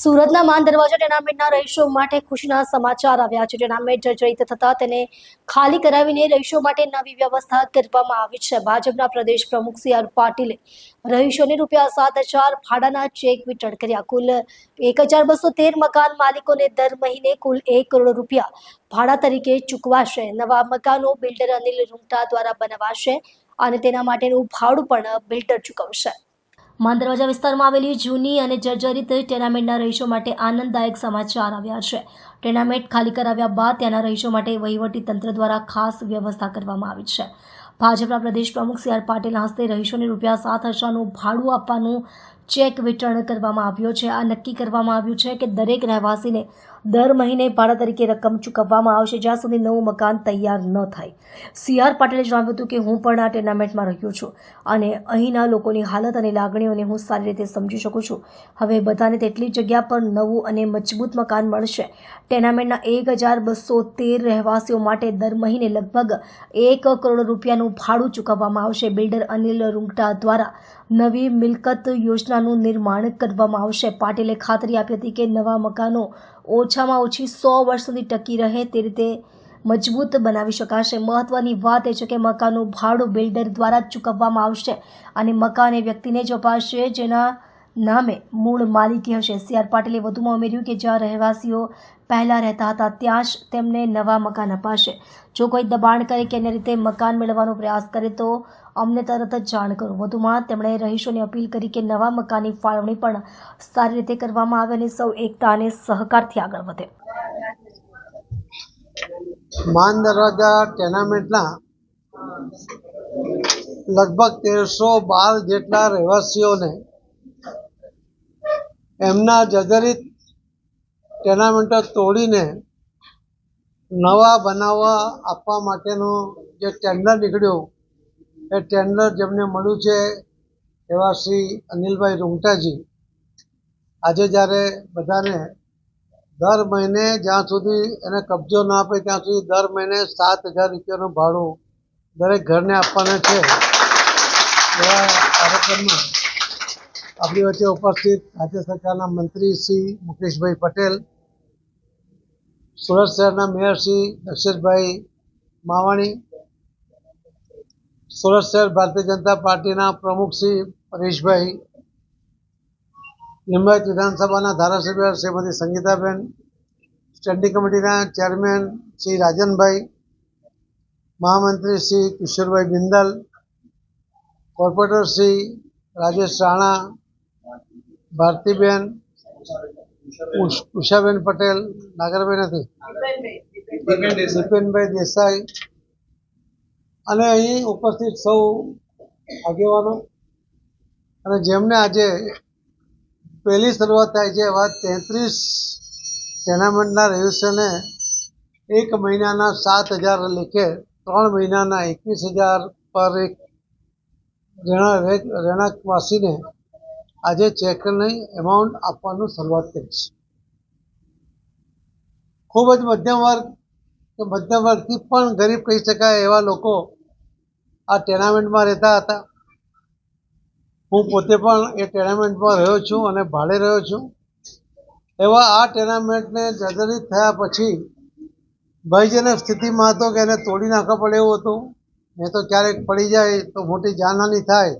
સુરતના માન દરવાજા ટેનામેન્ટના રહીશો માટે ખુશીના સમાચાર આવ્યા છે। ટેનામેન્ટ જર્જરિત થતા તેને ખાલી કરાવીને રહીશો માટે નવી વ્યવસ્થા કરવામાં આવી છે। ભાજપના પ્રદેશ પ્રમુખ સી આર પાટીલે રહીશોને ₹7,000 ભાડાના ચેક વિતરણ કર્યા। કુલ 1,213 મકાન માલિકોને દર મહિને કુલ ₹1 કરોડ ભાડા તરીકે ચૂકવાશે। નવા મકાનો બિલ્ડર અનિલ રૂંગટા દ્વારા બનાવાશે અને તેના માટેનું ભાડું પણ બિલ્ડર ચૂકવશે। માન દરવાજા વિસ્તારમાં આવેલી જૂની અને જર્જરિત ટેનામેન્ટના રહીશો માટે આનંદદાયક સમાચાર આવ્યા છે। ટેનામેન્ટ ખાલી કરાવ્યા બાદ ત્યાંના રહીશો માટે વહીવટી તંત્ર દ્વારા ખાસ વ્યવસ્થા કરવામાં આવી છે। ભાજપના પ્રદેશ પ્રમુખ સી આર પાટીલના હસ્તે રહીશોને ₹7,000નું ભાડું આપવાનું ચેક વિતરણ કરવામાં આવ્યો છે। આ નક્કી કરવામાં આવ્યું છે કે દરેક રહેવાસીને દર મહિને ભાડા તરીકે રકમ ચૂકવવામાં આવશે જ્યાં સુધી નવું મકાન તૈયાર ન થાય। સી આર પાટીલે જણાવ્યું હતું કે હું પણ આ ટેનામેન્ટમાં રહ્યો છું અને અહીંના લોકોની હાલત અને લાગણીઓને હું સારી રીતે સમજી શકું છું। હવે બધાને તેટલી જગ્યા પર નવું અને મજબૂત મકાન મળશે। ટેનામેન્ટના 1,213 રહેવાસીઓ માટે દર મહિને લગભગ ₹1 કરોડનું ભાડું ચૂકવવામાં આવશે। બિલ્ડર અનિલ રૂંગટા દ્વારા નવી મિલકત યોજનાનું નિર્માણ કરવામાં આવશે। પાટીલે ખાતરી આપી હતી કે નવા મકાનો ઓછામાં ઓછી 100 વર્ષ સુધી ટકી રહે તે રીતે મજબૂત બનાવી શકાશે। મહત્વની વાત એ છે કે મકાનનું ભાડું બિલ્ડર દ્વારા જ ચૂકવવામાં આવશે અને મકાન એ વ્યક્તિને જ અપાશે જેના નામે મૂળ માલિકી હશે। સી આર પાટીલે વધુમાં ઉમેર્યું કે જ્યાં રહેવાસીઓ પહેલા રહેતા હતા ત્યાં જ તેમને નવા મકાન અપાશે। જો કોઈ દબાણ કરે કે અન્ય રીતે મકાન મેળવવાનો પ્રયાસ કરે તો અમને તરત જ જાણ કરો। વધુમાં તેમણે રહીશોને અપીલ કરી કે નવા મકાનની ફાળવણી પણ સારી રીતે કરવામાં આવે અને સૌ એકતા અને સહકારથી આગળ વધે। માન દરવાજા ટેનામેન્ટના લગભગ 1,312 જેટલા રહેવાસીઓને એમના જર્જરિત ટેનામેન્ટો તોડીને નવા બનાવવા આપવા માટેનું જે ટેન્ડર નીકળ્યું એ ટેન્ડર જેમને મળ્યું છે એવા શ્રી અનિલભાઈ રૂંગટાજી આજે જ્યારે બધાને દર મહિને જ્યાં સુધી એને કબજો ના આપે ત્યાં સુધી દર મહિને ₹7,000નું ભાડું દરેક ઘરને આપવાના છે એવા કાર્યક્રમમાં આપણી વચ્ચે ઉપસ્થિત રાજ્ય સરકારના મંત્રી શ્રી મુકેશભાઈ પટેલ, સુરત શહેરના મેયર શ્રી દક્ષેશભાઈ માવાણી, સુરત શહેર ભારતીય જનતા પાર્ટીના પ્રમુખ શ્રી પરેશભાઈ, લિંબાયત વિધાનસભાના ધારાસભ્ય શ્રીમતી સંગીતાબેન, સ્ટેન્ડિંગ કમિટીના ચેરમેન શ્રી રાજનભાઈ, મહામંત્રી શ્રી કિશોરભાઈ બિંદલ, કોર્પોરેટર શ્રી રાજેશ રાણા, ભારતીબેન, ઉષાબેન પટેલ, નાગરભાઈ નથી, દીપેનભાઈ દેસાઈ અને અહીં ઉપસ્થિત સૌ આગેવાનો અને જેમને આજે પહેલી શરૂઆત થાય છે એવા 33 ટેનામેન્ટના રહીશોને એક મહિનાના 7,000 લેખે 3 મહિનાના 21,000 પર એક રહેણાંકવાસીને આજે ચેકની એમાઉન્ટ આપવાનું શરૂઆત કરી છે। ખૂબ જ મધ્યમ વર્ગ કે મધ્યમ વર્ગથી પણ ગરીબ કહી શકાય એવા લોકો આ ટેનામેન્ટમાં રહેતા હતા। હું પોતે પણ એ ટેનામેન્ટમાં રહ્યો છું અને ભાડે રહ્યો છું। એવા આ ટેનામેન્ટને જર્જરિત થયા પછી ભયજનક સ્થિતિમાં હતો કે એને તોડી નાખવા પડે એવું હતું, નહીં તો ક્યારેક પડી જાય તો મોટી જાનહાનિ થાય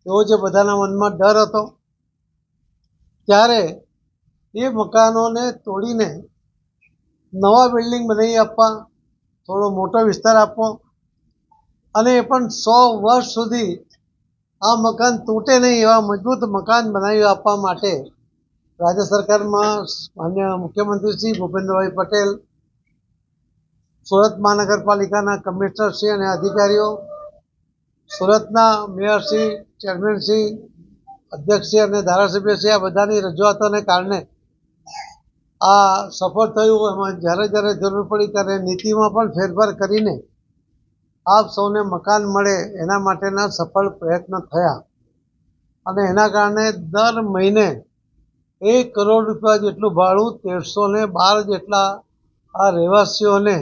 એવો જે બધાના મનમાં ડર હતો। ત્યારે એ મકાનોને તોડીને નવા બિલ્ડિંગ બનાવી આપવા, થોડો મોટો વિસ્તાર આપવો અને એ પણ 100 વર્ષ સુધી આ મકાન તૂટે નહીં એવા મજબૂત મકાન બનાવી આપવા માટે રાજ્ય સરકારમાં માન્ય મુખ્યમંત્રી શ્રી ભૂપેન્દ્રભાઈ પટેલ, સુરત મહાનગરપાલિકાના કમિશનરશ્રી અને અધિકારીઓ, સુરતના મેયરશ્રી, ચેરમેનશ્રી, અધ્યક્ષશ્રી અને ધારાસભ્યશ્રી આ બધાની રજૂઆતોને કારણે આ સફળ થયું। એમાં જ્યારે જ્યારે જરૂર પડી ત્યારે નીતિમાં પણ ફેરફાર કરીને આપ સૌને મકાન મળે એના માટેના સફળ પ્રયત્ન થયા અને એના કારણે દર મહિને ₹1 કરોડ જેટલું ભાડું 1,312 જેટલા આ રહેવાસીઓને